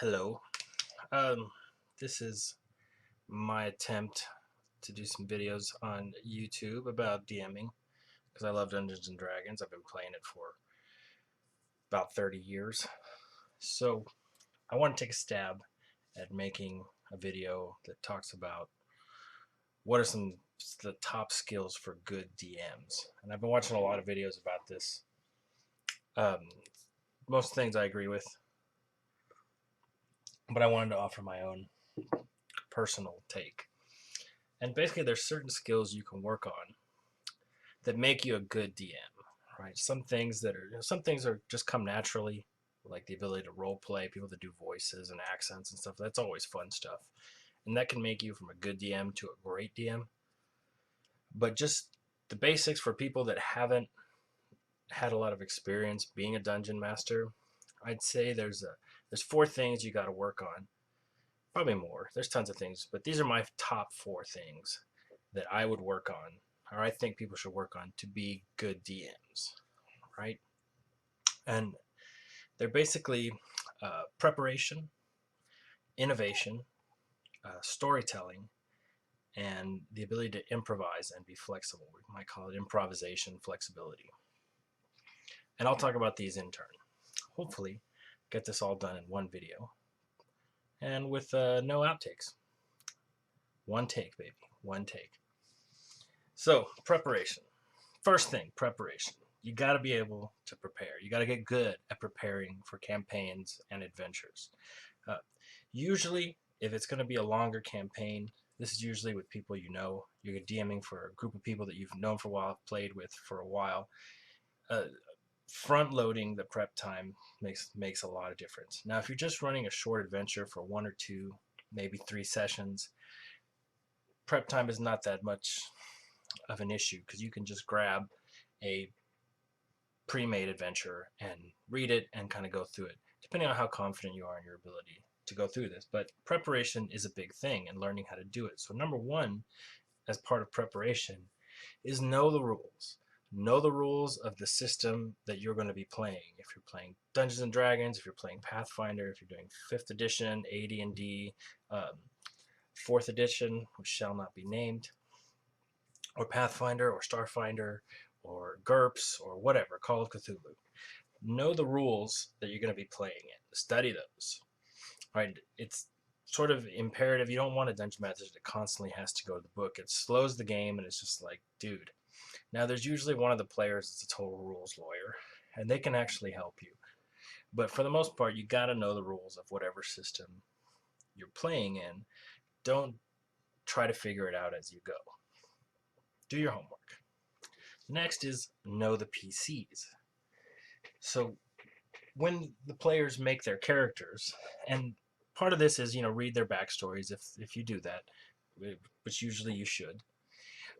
Hello. Um, this is my attempt to do some videos on YouTube about DMing because I love Dungeons and Dragons. I've been playing it for about 30 years. So I want to take a stab at making a video that talks about what are some the top skills for good DMs. And I've been watching a lot of videos about this. Um, most things I agree with, but I wanted to offer my own personal take. And basically, there's certain skills you can work on that make you a good DM, right? Some things are just come naturally, like the ability to role play, people that do voices and accents and stuff. That's always fun stuff, and that can make you from a good DM to a great DM. But just the basics for people that haven't had a lot of experience being a dungeon master, I'd say there's four things you got to work on. Probably more. There's tons of things, but these are my top four things that I would work on, or I think people should work on to be good DMs, right? And they're basically preparation, innovation, storytelling, and the ability to improvise and be flexible. We might call it improvisation flexibility. And I'll talk about these in turn. Hopefully, get this all done in one video and with no outtakes. One take, baby. One take. So, preparation. First thing, preparation. You got to be able to prepare. You got to get good at preparing for campaigns and adventures. Uh, Usually, if it's going to be a longer campaign, this is usually with people you know. You're DMing for a group of people that you've known for a while, played with for a while. Uh, Front loading the prep time makes a lot of difference. Now, if you're just running a short adventure for one or two, maybe three sessions, prep time is not that much of an issue because you can just grab a pre-made adventure and read it and kind of go through it, depending on how confident you are in your ability to go through this. But preparation is a big thing and learning how to do it. So number one, as part of preparation, is know the rules. Know the rules of the system that you're going to be playing. If you're playing Dungeons and Dragons, if you're playing Pathfinder, if you're doing 5th edition, AD&D, um, 4th edition, which shall not be named, or Pathfinder, or Starfinder, or GURPS, or whatever, Call of Cthulhu. Know the rules that you're going to be playing in. Study those. Right? It's sort of imperative. You don't want a dungeon master that constantly has to go to the book. It slows the game, and it's just like, dude. Now, there's usually one of the players that's a total rules lawyer, and they can actually help you. But for the most part, you got to know the rules of whatever system you're playing in. Don't try to figure it out as you go. Do your homework. Next is know the PCs. So when the players make their characters, and part of this is, read their backstories if you do that, which usually you should,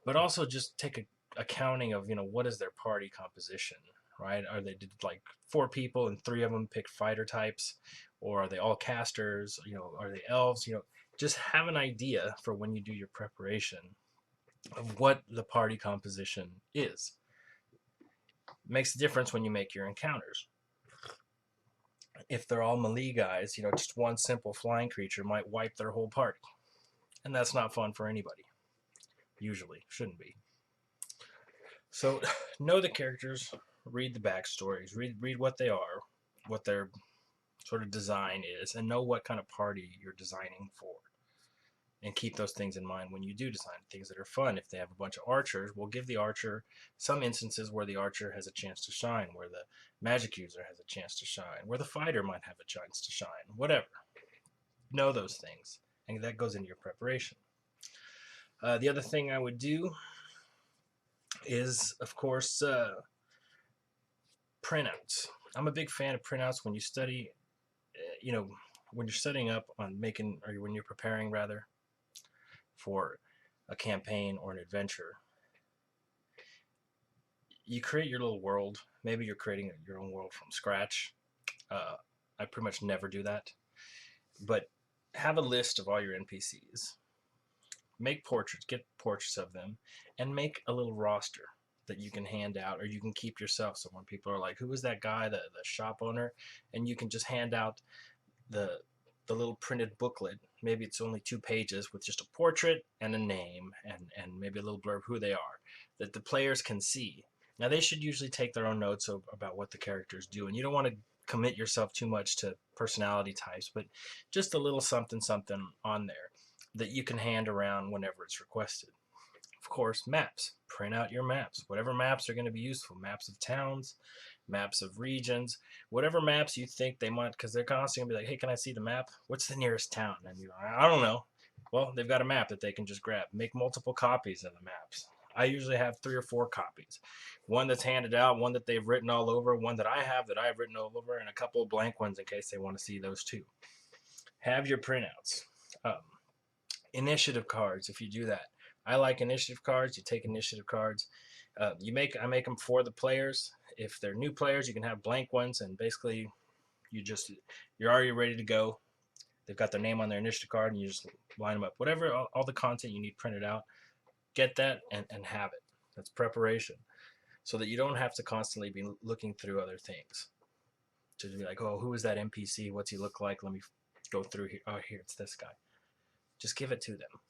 but also just take a accounting of, what is their party composition, right? Are they, did like four people and three of them pick fighter types, or are they all casters? Are they elves? Just have an idea for when you do your preparation of what the party composition is. It makes a difference when you make your encounters. If they're all melee guys, just one simple flying creature might wipe their whole party. And that's not fun for anybody. Usually. Shouldn't be. So know the characters, read the backstories, read what they are, what their sort of design is, and know what kind of party you're designing for. And keep those things in mind when you do design things that are fun. If they have a bunch of archers, we'll give the archer some instances where the archer has a chance to shine, where the magic user has a chance to shine, where the fighter might have a chance to shine, whatever. Know those things, and that goes into your preparation. The other thing I would do is, of course, printouts. I'm a big fan of printouts when you study, when you're setting up on making, or when you're preparing rather, for a campaign or an adventure. You create your little world. Maybe you're creating your own world from scratch. I pretty much never do that. But have a list of all your NPCs. Make portraits, get portraits of them, and make a little roster that you can hand out or you can keep yourself. So when people are like, who is that guy, the shop owner? And you can just hand out the the little printed booklet. Maybe it's only 2 pages with just a portrait and a name and maybe a little blurb who they are that the players can see. Now they should usually take their own notes about what the characters do, and you don't want to commit yourself too much to personality types, but just a little something something on there that you can hand around whenever it's requested. Of course, maps. Print out your maps. Whatever maps are going to be useful. Maps of towns, maps of regions, whatever maps you think they might, because they're constantly going to be like, hey, can I see the map? What's the nearest town? And you're like, I don't know. Well, they've got a map that they can just grab. Make multiple copies of the maps. I usually have 3 or 4 copies. One that's handed out, one that they've written all over, one that I have that I've written all over, and a couple of blank ones in case they want to see those too. Have your printouts. Um, Initiative cards, if you do that. I like initiative cards. You take initiative cards. I make them for the players. If they're new players, you can have blank ones, and basically you're already ready to go. They've got their name on their initiative card, and you just line them up. Whatever, all the content you need printed out, get that and have it. That's preparation, so that you don't have to constantly be looking through other things. To be like, oh, who is that NPC? What's he look like? Let me go through here. Oh, here it's this guy. Just give it to them,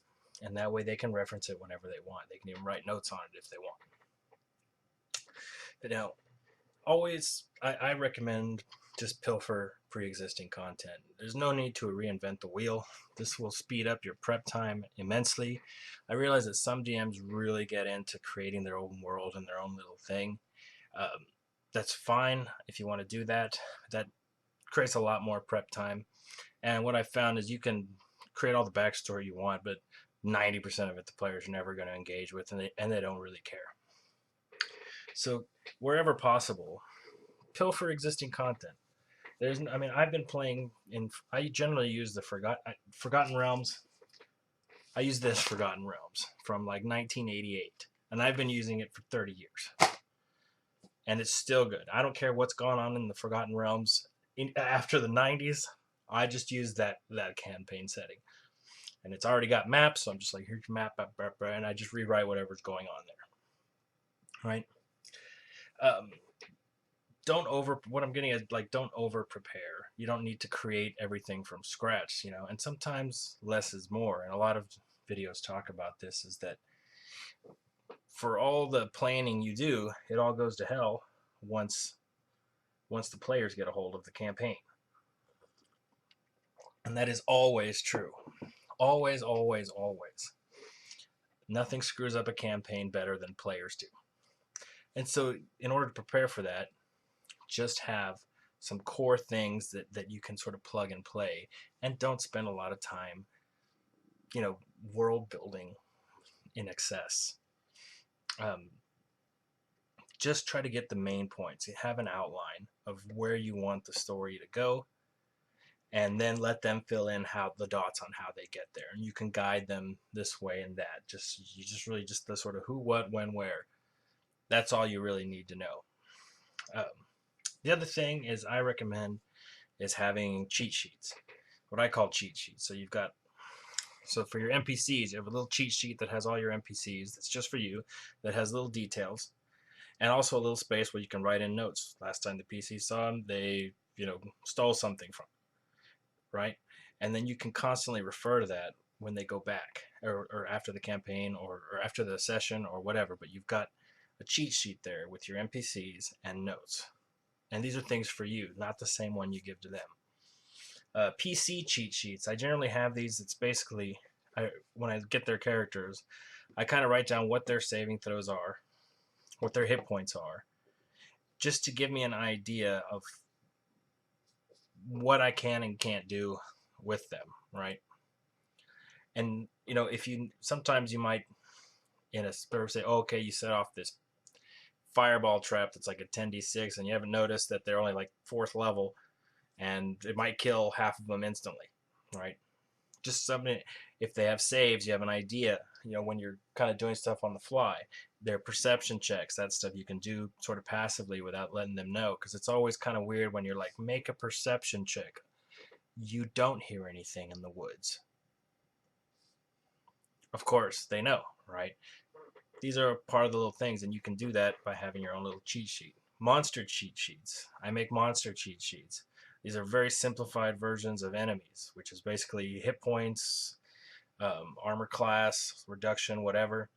and that way they can reference it whenever they want. They can even write notes on it if they want. But now, always, I recommend just pilfer pre-existing content. There's no need to reinvent the wheel. This will speed up your prep time immensely. I realize that some DMs really get into creating their own world and their own little thing. That's fine if you want to do that. That creates a lot more prep time. And what I found is you can create all the backstory you want, but 90% of it the players are never going to engage with, and they don't really care. So wherever possible, pilfer existing content. I've been playing in. I generally use the Forgotten Realms. I use this Forgotten Realms from like 1988, and I've been using it for 30 years, and it's still good. I don't care what's gone on in the Forgotten Realms after the 90s. I just use that campaign setting, and it's already got maps. So I'm just like, here's your map, and I just rewrite whatever's going on there, right? Don't over what I'm getting at, like, don't over prepare. You don't need to create everything from scratch, and sometimes less is more, and a lot of videos talk about this, is that for all the planning you do, it all goes to hell once the players get a hold of the campaign. And that is always true. Always, always, always. Nothing screws up a campaign better than players do. And so in order to prepare for that, just have some core things that you can sort of plug and play, and don't spend a lot of time, world building in excess. Just try to get the main points. You have an outline of where you want the story to go, and then let them fill in how the dots on how they get there. And you can guide them this way and that. Just really just the sort of who, what, when, where. That's all you really need to know. The other thing is I recommend is having cheat sheets, what I call cheat sheets. So for your NPCs, you have a little cheat sheet that has all your NPCs. That's just for you. That has little details, and also a little space where you can write in notes. Last time the PC saw them, they stole something from, right? And then you can constantly refer to that when they go back, or after the campaign, or after the session, or whatever. But you've got a cheat sheet there with your NPCs and notes. And these are things for you, not the same one you give to them. PC cheat sheets. I generally have these. It's basically, when I get their characters, I kind of write down what their saving throws are, what their hit points are, just to give me an idea of what I can and can't do with them, right? And sometimes you might in a spur say, oh, okay, you set off this fireball trap that's like a 10d6, and you haven't noticed that they're only like 4th level, and it might kill half of them instantly, right? Just something. If they have saves, you have an idea, when you're kind of doing stuff on the fly. Their perception checks, that stuff you can do sort of passively without letting them know, because it's always kind of weird when you're like, make a perception check. You don't hear anything in the woods. Of course, they know, right? These are part of the little things, and you can do that by having your own little cheat sheet. Monster cheat sheets. I make monster cheat sheets. These are very simplified versions of enemies, which is basically hit points, armor class, reduction, whatever,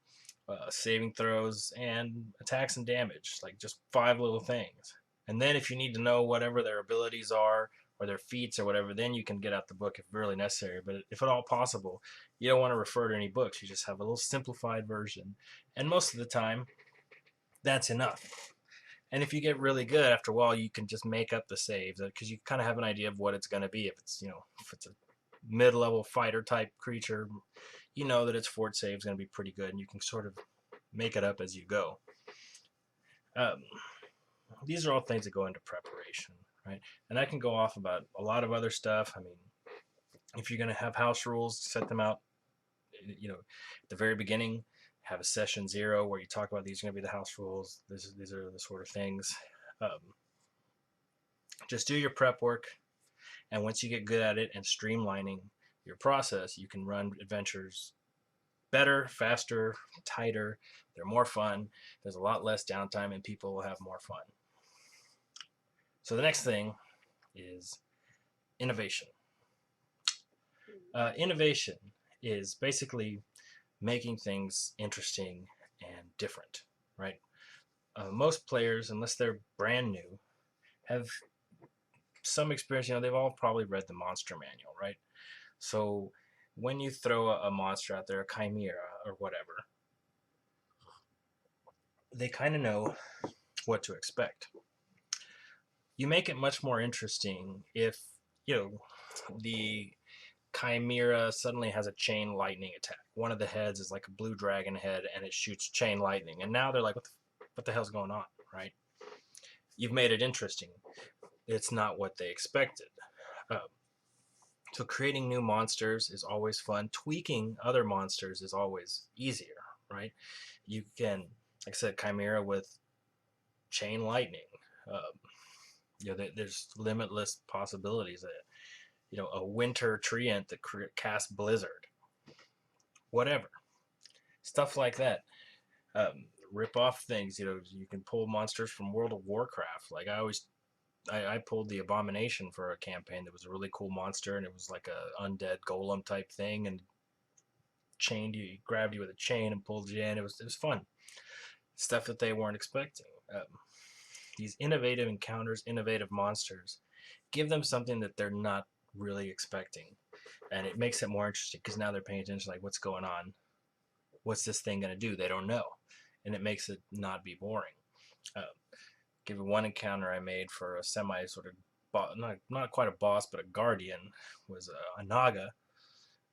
saving throws, and attacks and damage. Like just 5 little things. And then if you need to know whatever their abilities are or their feats or whatever, then you can get out the book if really necessary. But if at all possible, you don't want to refer to any books. You just have a little simplified version. And most of the time, that's enough. And if you get really good after a while, you can just make up the saves because you kind of have an idea of what it's going to be. If it's, if it's a mid-level fighter type creature, you know that its fort save is going to be pretty good, and you can sort of make it up as you go. Um, these are all things that go into preparation, right? And I can go off about a lot of other stuff. I mean, if you're going to have house rules, set them out, at the very beginning. Have a session 0 where you talk about these are going to be the house rules. These are the sort of things. Um, just do your prep work, and once you get good at it and streamlining your process, you can run adventures better, faster, tighter. They're more fun. There's a lot less downtime, and people will have more fun. So the next thing is innovation. Innovation is basically making things interesting and different, right? Most players, unless they're brand new, have some experience. They've all probably read the monster manual, right? So when you throw a monster out there, a chimera or whatever, they kind of know what to expect. You make it much more interesting if, the chimera suddenly has a chain lightning attack. One of the heads is like a blue dragon head and it shoots chain lightning. And now they're like, what the hell's going on, right? You've made it interesting. It's not what they expected. So creating new monsters is always fun. Tweaking other monsters is always easier, right? You can, like I said, chimera with chain lightning. There's limitless possibilities. A winter treant that casts blizzard, whatever, stuff like that. Rip off things. You can pull monsters from World of Warcraft. Like I pulled the Abomination for a campaign that was a really cool monster, and it was like a undead golem type thing, and grabbed you with a chain and pulled you in. It was fun. Stuff that they weren't expecting. These innovative encounters, innovative monsters, give them something that they're not really expecting, and it makes it more interesting because now they're paying attention. Like, what's going on? What's this thing going to do? They don't know, and it makes it not be boring. Give you one encounter I made for a semi sort of not quite a boss, but a guardian, was a naga,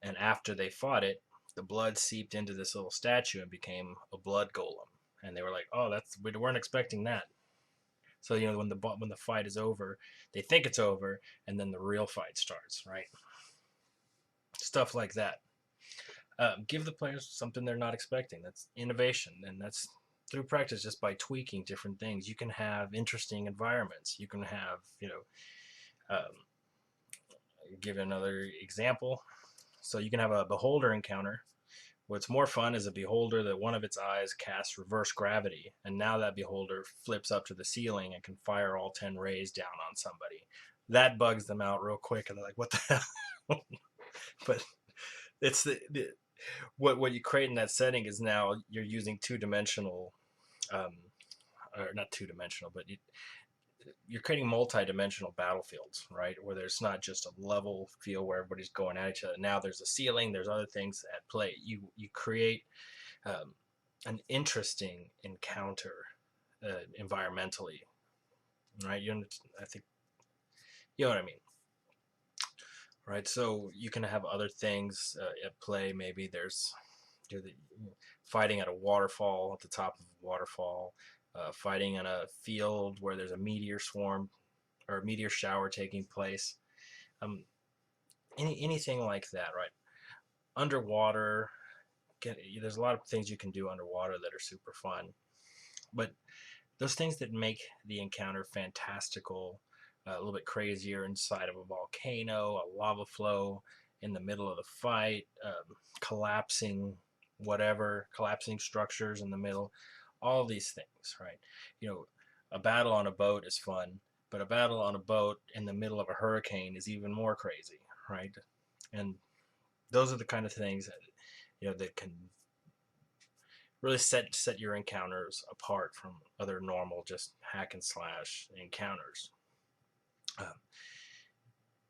and after they fought it, the blood seeped into this little statue and became a blood golem, and they were like, "Oh, we weren't expecting that." So when the fight is over, they think it's over, and then the real fight starts, right? Stuff like that. Give the players something they're not expecting. That's innovation, and that's through practice, just by tweaking different things. You can have interesting environments. You can have, give another example. So you can have a beholder encounter. What's more fun is a beholder that one of its eyes casts reverse gravity, and now that beholder flips up to the ceiling and can fire all 10 rays down on somebody. That bugs them out real quick, and they're like, "What the hell?" But it's what you create in that setting is now you're using two-dimensional, or not two-dimensional, but you're creating multi-dimensional battlefields, right? Where there's not just a level field where everybody's going at each other. Now there's a ceiling. There's other things at play. You create an interesting encounter environmentally, right? I think you know what I mean, right? So you can have other things at play. Maybe there's fighting at a waterfall, at the top of a waterfall, fighting in a field where there's a meteor swarm or a meteor shower taking place. Anything like that, right? Underwater, there's a lot of things you can do underwater that are super fun. But those things that make the encounter fantastical, a little bit crazier inside of a volcano, a lava flow in the middle of the fight, collapsing structures in the middle, all these things, right? A battle on a boat is fun, But a battle on a boat in the middle of a hurricane is even more crazy, right? And those are the kind of things that that can really set your encounters apart from other normal just hack and slash encounters. Um,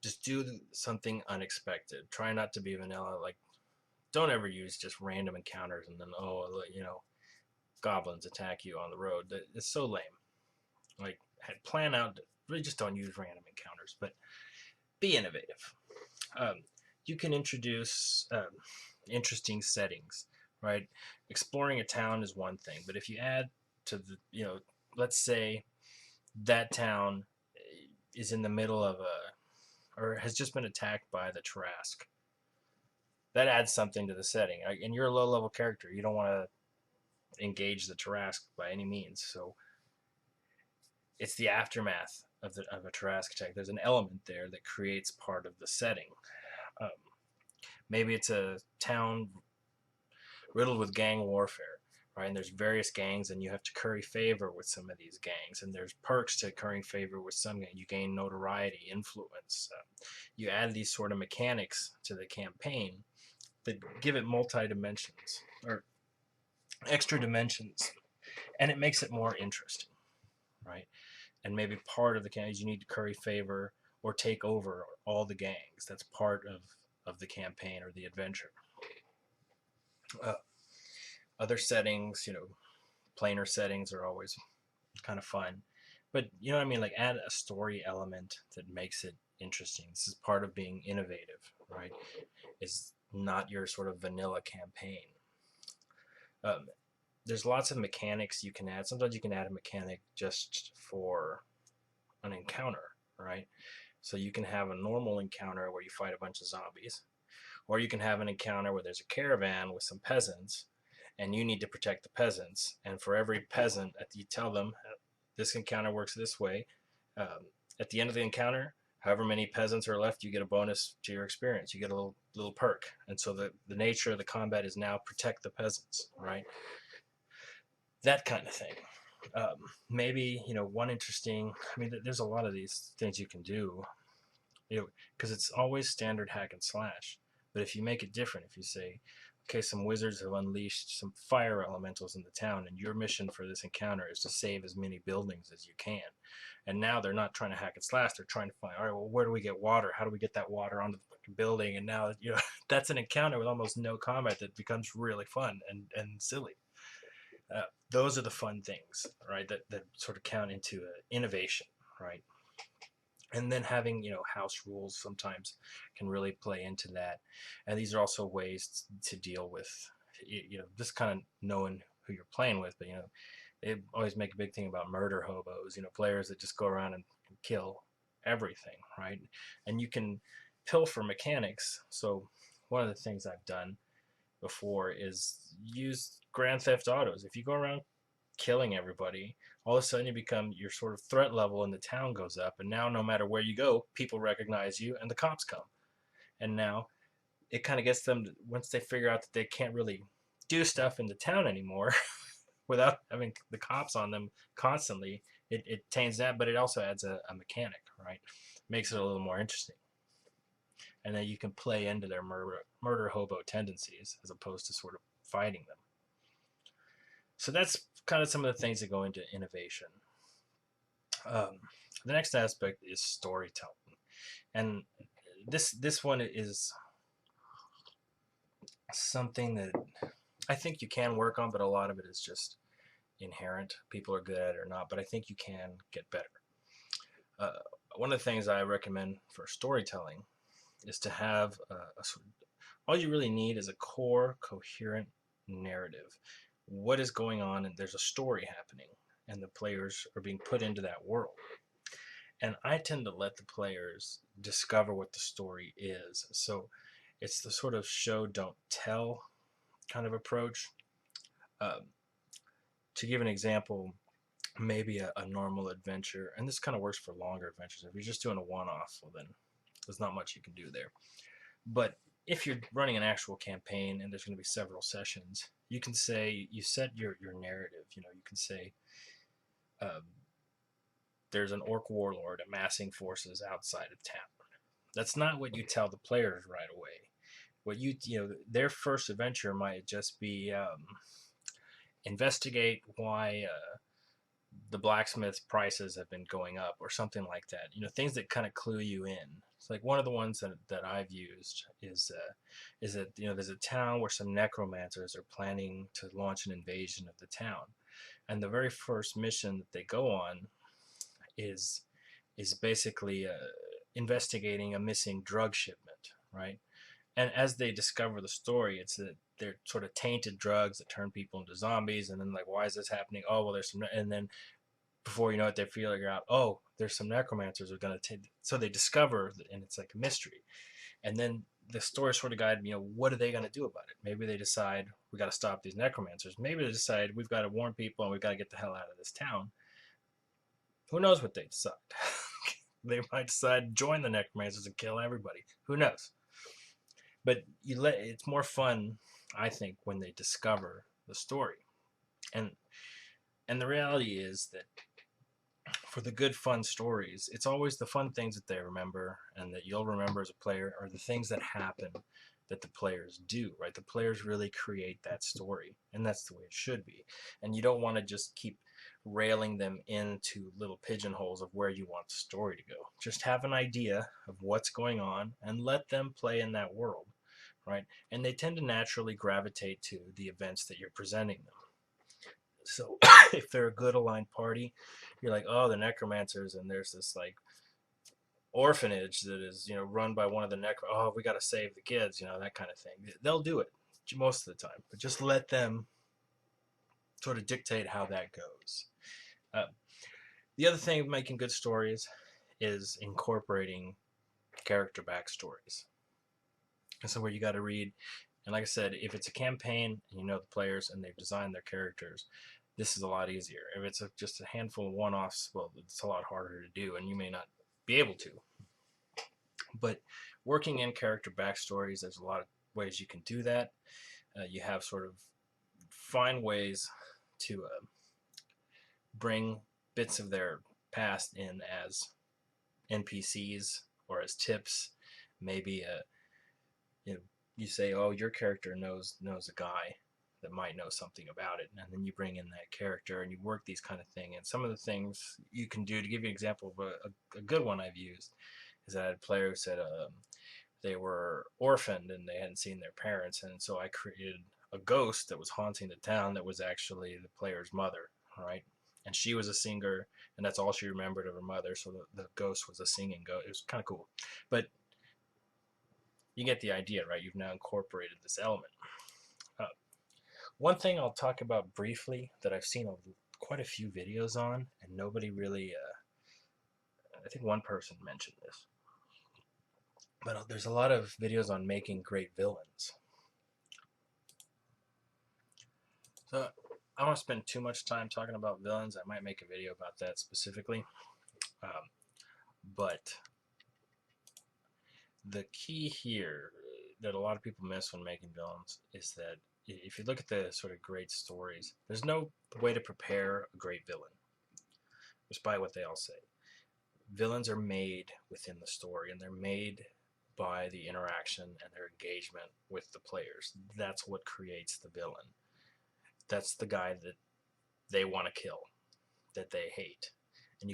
just do something unexpected. Try not to be vanilla. Like, don't ever use just random encounters and then goblins attack you on the road. It's so lame. Like, plan out. Really, just don't use random encounters, but be innovative. Um, you can introduce interesting settings, right? Exploring a town is one thing, but if you add to let's say that town is in the middle of or has just been attacked by the Trask. That adds something to the setting. And you're a low level character. You don't want to engage the Trask by any means. So it's the aftermath of a Trask attack. There's an element there that creates part of the setting. Um, maybe it's a town riddled with gang warfare, right? And there's various gangs, and you have to curry favor with some of these gangs. And there's perks to currying favor with some gangs. You gain notoriety, influence. You add these sort of mechanics to the campaign that give it multi dimensions or extra dimensions, and it makes it more interesting, right? And maybe part of the campaign is you need to curry favor or take over all the gangs. That's part of the campaign or the adventure. Uh, Other settings, planar settings are always kind of fun, but you know what I mean. Like, add a story element that makes it interesting. This is part of being innovative, right? It's not your sort of vanilla campaign. Um, there's lots of mechanics you can add. Sometimes you can add a mechanic just for an encounter, right? So you can have a normal encounter where you fight a bunch of zombies, or you can have an encounter where there's a caravan with some peasants, and you need to protect the peasants. And for every peasant, you tell them this encounter works this way. At the end of the encounter, however many peasants are left, you get a bonus to your experience. You get a little perk. And so the nature of the combat is now protect the peasants, right? That kind of thing. Maybe one interesting. I mean, there's a lot of these things you can do, because it's always standard hack and slash. But if you make it different, if you say, okay, some wizards have unleashed some fire elementals in the town, and your mission for this encounter is to save as many buildings as you can. And now they're not trying to hack and slash; they're trying to find, all right, well, where do we get water? How do we get that water onto the building? And now that's an encounter with almost no combat that becomes really fun and silly. Those are the fun things, right? That sort of count into innovation, right? And then having house rules sometimes can really play into that. And these are also ways to deal with just kind of knowing who you're playing with. But they always make a big thing about murder hobos, players that just go around and kill everything, right? And you can pilfer mechanics. So one of the things I've done before is use Grand Theft Autos. If you go around killing everybody, all of a sudden your sort of threat level in the town goes up, and now no matter where you go, people recognize you and the cops come. And now it kind of gets them once they figure out that they can't really do stuff in the town anymore without having the cops on them constantly. It tames that, but it also adds a mechanic, right? Makes it a little more interesting. And then you can play into their murder hobo tendencies as opposed to sort of fighting them. So that's kind of some of the things that go into innovation. The next aspect is storytelling, and this one is something that I think you can work on, but a lot of it is just inherent. People are good at it or not, but I think you can get better. One of the things I recommend for storytelling is to have all you really need is a core, coherent narrative. What is going on, and there's a story happening, and the players are being put into that world. And I tend to let the players discover what the story is. So it's the sort of show, don't tell kind of approach. To give an example, maybe a normal adventure, and this kind of works for longer adventures. If you're just doing a one-off, well, then there's not much you can do there. But if you're running an actual campaign and there's going to be several sessions, you can say, you set your narrative. You can say, there's an orc warlord amassing forces outside of town. That's not what you tell the players right away. What their first adventure might just be investigate why the blacksmith prices have been going up or something like that. Things that kind of clue you in. It's like one of the ones that I've used is that there's a town where some necromancers are planning to launch an invasion of the town, and the very first mission that they go on is basically investigating a missing drug shipment, right? And as they discover the story, it's that they're sort of tainted drugs that turn people into zombies, and then like, why is this happening? Oh, well, there's some, and then before you know it, they figure out, oh, there's some necromancers are going to take. So they discover, and it's like a mystery, and then the story sort of guide, what are they going to do about it? Maybe they decide we got to stop these necromancers. Maybe they decide we've got to warn people and we've got to get the hell out of this town. Who knows what they decide? They might decide to join the necromancers and kill everybody. Who knows? But it's more fun, I think, when they discover the story. And the reality is that for the good fun stories, it's always the fun things that they remember and that you'll remember as a player are the things that happen that the players do, right? The players really create that story, and that's the way it should be. And you don't want to just keep railing them into little pigeonholes of where you want the story to go. Just have an idea of what's going on and let them play in that world, right? And they tend to naturally gravitate to the events that you're presenting them. So if they're a good aligned party, you're like, oh, the necromancers, and there's this like orphanage that is run by one of the oh, we got to save the kids, that kind of thing. They'll do it most of the time, but just let them sort of dictate how that goes. The other thing of making good stories is incorporating character backstories. And so where you got to read, and like I said, if it's a campaign and you know the players and they've designed their characters, this is a lot easier. If it's just a handful of one-offs, well, it's a lot harder to do, and you may not be able to. But working in character backstories, there's a lot of ways you can do that. You have sort of find ways to bring bits of their past in as NPCs or as tips. Maybe you say, oh, your character knows a guy that might know something about it, and then you bring in that character and you work these kind of things. And some of the things you can do, to give you an example of a good one I've used, is that I had a player who said they were orphaned and they hadn't seen their parents, and so I created a ghost that was haunting the town that was actually the player's mother, right? And she was a singer, and that's all she remembered of her mother, so the ghost was a singing ghost. It was kind of cool. But you get the idea, right? You've now incorporated this element. One thing I'll talk about briefly that I've seen quite a few videos on, and nobody really, I think one person mentioned this, but there's a lot of videos on making great villains. So I don't want to spend too much time talking about villains. I might make a video about that specifically. But the key here that a lot of people miss when making villains is that if you look at the sort of great stories, there's no way to prepare a great villain, despite what they all say. Villains are made within the story, and they're made by the interaction and their engagement with the players. That's what creates the villain. That's the guy that they want to kill, that they hate. And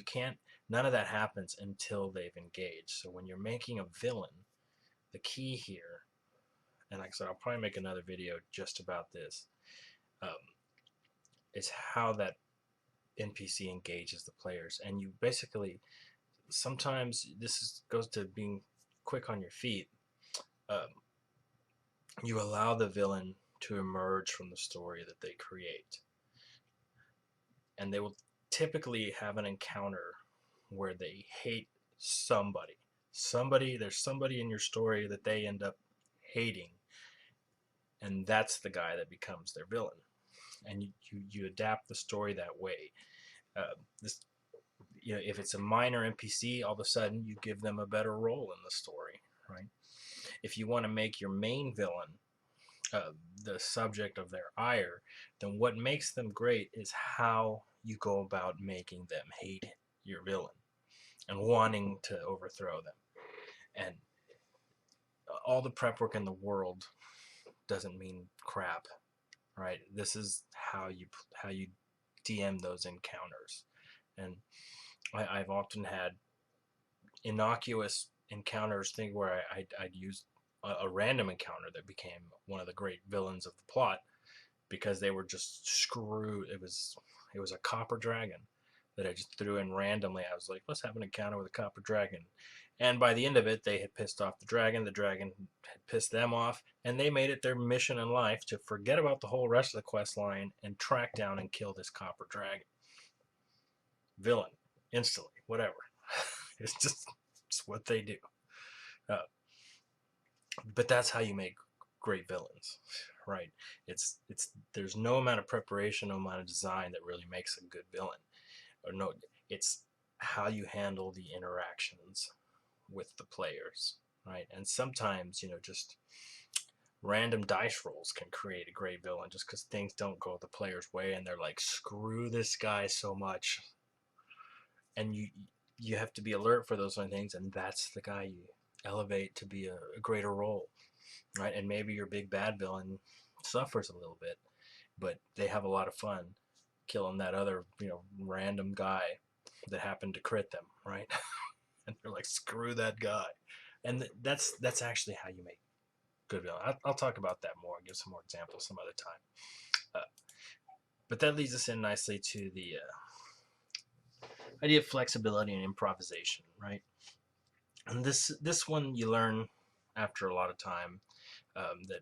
none of that happens until they've engaged. So when you're making a villain, the key here, and like I said, I'll probably make another video just about this, is how that NPC engages the players. And you basically, sometimes goes to being quick on your feet. You allow the villain to emerge from the story that they create. And they will typically have an encounter where they hate somebody. There's somebody in your story that they end up hating, and that's the guy that becomes their villain. And you adapt the story that way. If it's a minor NPC, all of a sudden you give them a better role in the story, right? If you want to make your main villain the subject of their ire, then what makes them great is how you go about making them hate your villain and wanting to overthrow them. And all the prep work in the world doesn't mean crap, right? This is how you DM those encounters. And I've often had innocuous encounters, thing where I'd use a random encounter that became one of the great villains of the plot because they were just screwed. It was a copper dragon that I just threw in randomly. I was like, let's have an encounter with a copper dragon. And by the end of it, they had pissed off the dragon had pissed them off, and they made it their mission in life to forget about the whole rest of the quest line and track down and kill this copper dragon. Villain, instantly, whatever. It's what they do. Uh, but that's how you make great villains, right? It's there's no amount of preparation, no amount of design that really makes a good villain. Or no, it's how you handle the interactions with the players, right? And sometimes, just random dice rolls can create a great villain just because things don't go the player's way and they're like, screw this guy so much. And you have to be alert for those kind of things, and that's the guy you elevate to be a greater role, right? And maybe your big bad villain suffers a little bit, but they have a lot of fun killing that other, random guy that happened to crit them, right? And they're like, screw that guy. And that's actually how you make good villain. I'll talk about that more, give some more examples some other time. But that leads us in nicely to the idea of flexibility and improvisation, right? And this one you learn after a lot of time, that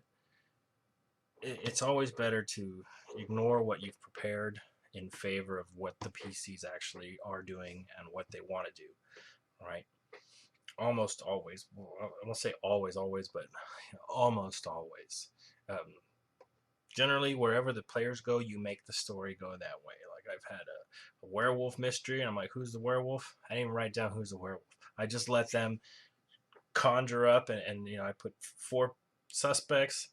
it's always better to ignore what you've prepared in favor of what the PCs actually are doing and what they want to do, right? Almost always, well, I won't say always, but almost always. Um, Generally, wherever the players go, you make the story go that way. Like I've had a werewolf mystery, and I'm like, who's the werewolf? I didn't even write down who's the werewolf. I just let them conjure up, and I put 4 suspects,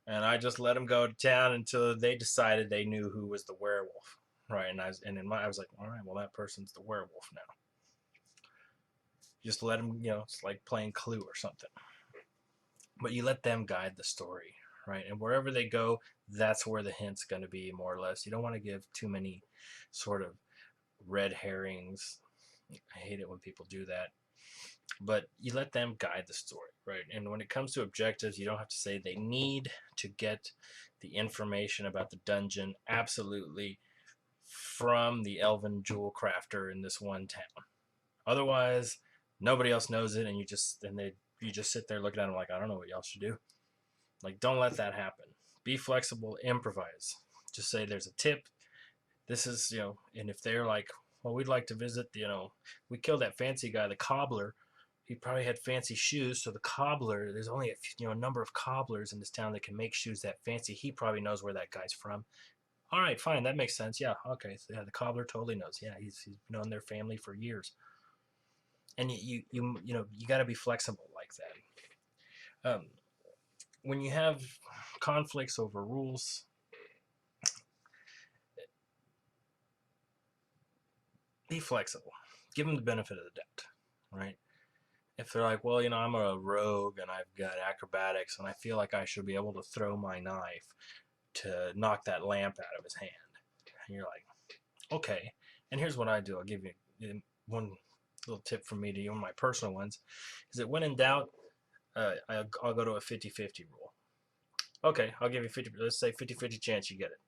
and I just let them go to town until they decided they knew who was the werewolf, right? And I was like, all right, well, that person's the werewolf now. Just let them, it's like playing Clue or something. But you let them guide the story, right? And wherever they go, that's where the hint's going to be, more or less. You don't want to give too many sort of red herrings. I hate it when people do that. But you let them guide the story, right? And when it comes to objectives, you don't have to say they need to get the information about the dungeon absolutely from the elven jewel crafter in this one town. Otherwise, nobody else knows it, and you just sit there looking at them like, I don't know what y'all should do. Like, don't let that happen. Be flexible, improvise. Just say there's a tip. This is, and if they're like, well, we'd like to visit, we killed that fancy guy, the cobbler. He probably had fancy shoes, so the cobbler, there's only a number of cobblers in this town that can make shoes that fancy. He probably knows where that guy's from. All right, fine, that makes sense. Yeah, okay, so yeah, the cobbler totally knows. Yeah, he's known their family for years. And you got to be flexible like that. When you have conflicts over rules, be flexible. Give them the benefit of the doubt, right? If they're like, well, I'm a rogue and I've got acrobatics and I feel like I should be able to throw my knife to knock that lamp out of his hand. And you're like, okay. And here's what I do. I'll give you one little tip from me to you, one of my personal ones, is that when in doubt, I'll go to a 50-50 rule. Okay, I'll give you 50, let's say 50-50 chance you get it.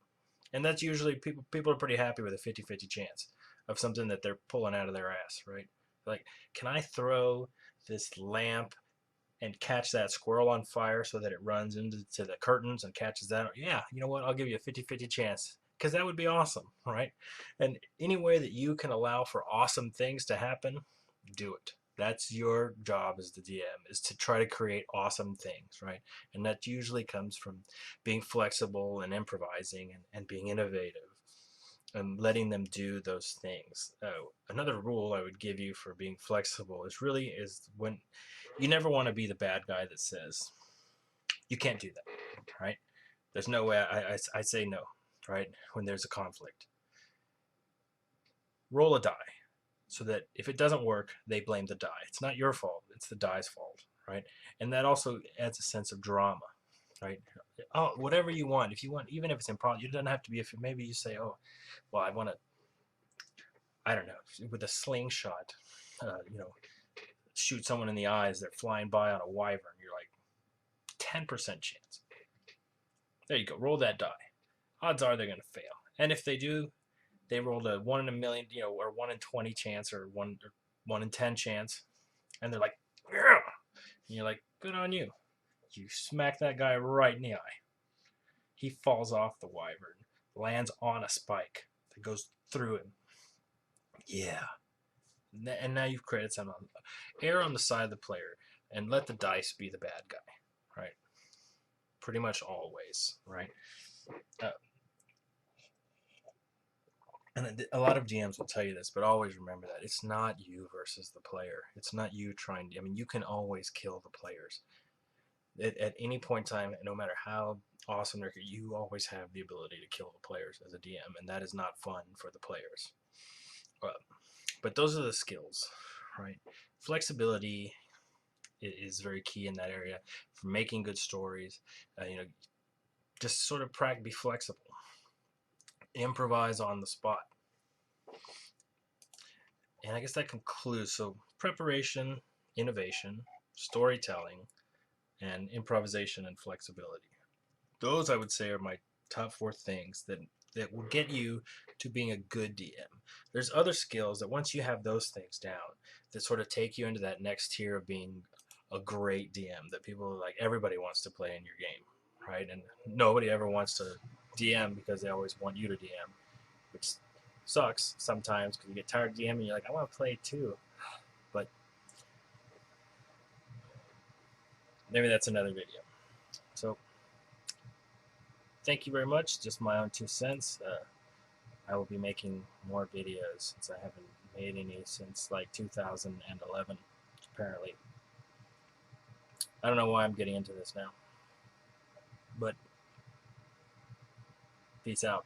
And that's usually, people are pretty happy with a 50-50 chance of something that they're pulling out of their ass, right? Like, can I throw this lamp and catch that squirrel on fire so that it runs into the curtains and catches that? Yeah, you know what? I'll give you a 50-50 chance, because that would be awesome, right? And any way that you can allow for awesome things to happen, do it. That's your job as the DM, is to try to create awesome things, right? And that usually comes from being flexible and improvising and being innovative and letting them do those things. Another rule I would give you for being flexible is when you never want to be the bad guy that says, you can't do that, right? There's no way. I say no, right? When there's a conflict. Roll a die. so that if it doesn't work, they blame the die. It's not your fault, it's the die's fault, right? And that also adds a sense of drama, right? Oh, whatever you want. If you want, even if it's improbable, it doesn't have to be. If maybe you say, oh, well, I want to, I don't know, with a slingshot, you know, shoot someone in the eyes. They're flying by on a wyvern. You're like 10% chance. There you go. Roll that die. Odds are they're going to fail. And if they do, they rolled a 1 in a million, you know, or 1 in 20 chance, or 1 in 10 chance, and they're like, yeah. And you're like, good on you. You smack that guy right in the eye. He falls off the wyvern, lands on a spike that goes through him. Yeah. And now you've created some. Err on the side of the player and let the dice be the bad guy, right? Pretty much always, right? Uh, and a lot of GMs will tell you this, but always remember that it's not you versus the player. It's not you trying to. I mean, you can always kill the players at any point in time, no matter how awesome they're. You always have the ability to kill the players as a DM, and that is not fun for the players. But those are the skills, right? Flexibility is very key in that area for making good stories. You know, just sort of be flexible, improvise on the spot. And I guess that concludes. So preparation, innovation, storytelling, and improvisation and flexibility. Those I would say are my top 4 things that will get you to being a good DM. There's other skills that once you have those things down, that sort of take you into that next tier of being a great DM. That people are like, everybody wants to play in your game, right? And nobody ever wants to DM because they always want you to DM, which sucks sometimes because you get tired of DMing. You're like, I want to play too, but maybe that's another video. So thank you very much. Just my own 2 cents. I will be making more videos since I haven't made any since like 2011, apparently. I don't know why I'm getting into this now, but peace out.